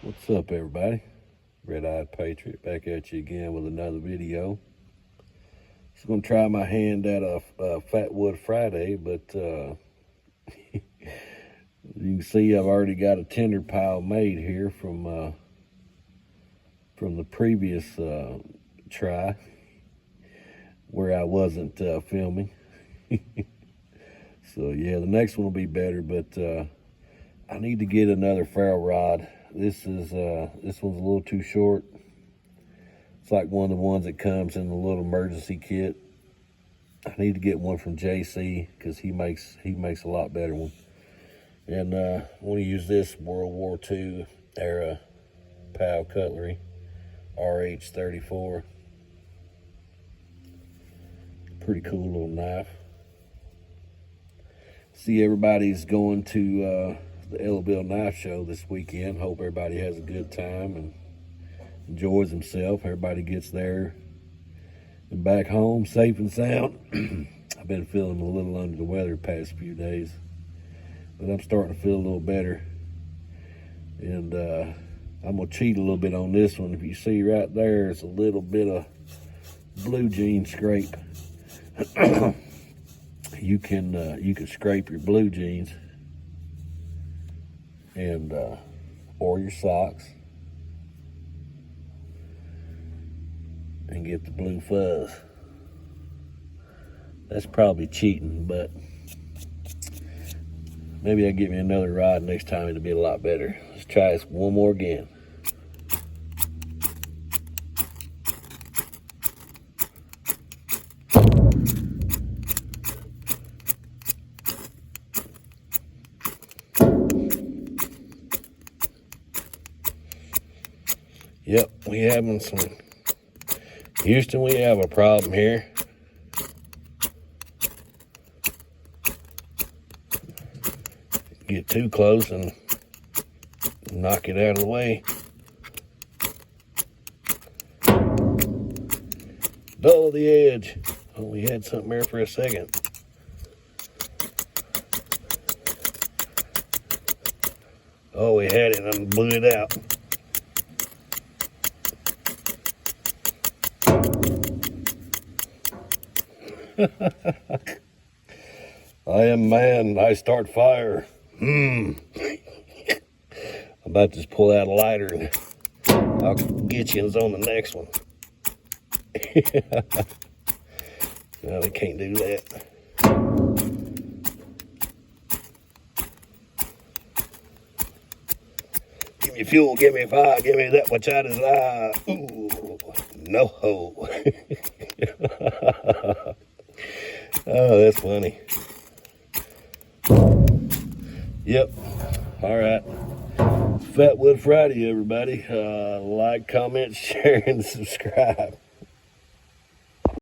What's up, everybody? Red-Eyed Patriot back at you again with another video. Just gonna try my hand at a Fatwood Friday, but you can see I've already got a tender pile made here from the previous try where I wasn't filming. So yeah, the next one will be better, but I need to get another ferrule rod. This one's a little too short. It's like one of the ones that comes in the little emergency kit. I need to get one from JC because he makes a lot better one. And I want to use this World War II era POW cutlery, RH-34. Pretty cool little knife. See, everybody's going to the Ellavile knife show this weekend. Hope everybody has a good time and enjoys himself. Everybody gets there and back home safe and sound. I've been feeling a little under the weather the past few days, but I'm starting to feel a little better. And I'm gonna cheat a little bit on this one. If you see right there, it's a little bit of blue jean scrape. You can scrape your blue jeans and or your socks and get the blue fuzz. That's probably cheating, but maybe I'll get me another rod next time. It'll be a lot better. Let's try this one more again. Yep, we having some, Houston, we have a problem here. Get too close and knock it out of the way. Dull the edge. Oh, we had something there for a second. Oh, we had it and blew it out. I am man, I start fire. I'm about to just pull out a lighter and I'll get you on the next one. No, they can't do that. Give me fuel, give me fire, give me that which I desire. Ooh, no ho. Oh, that's funny. Yep. All right. Fatwood Friday, everybody. Like, comment, share, and subscribe.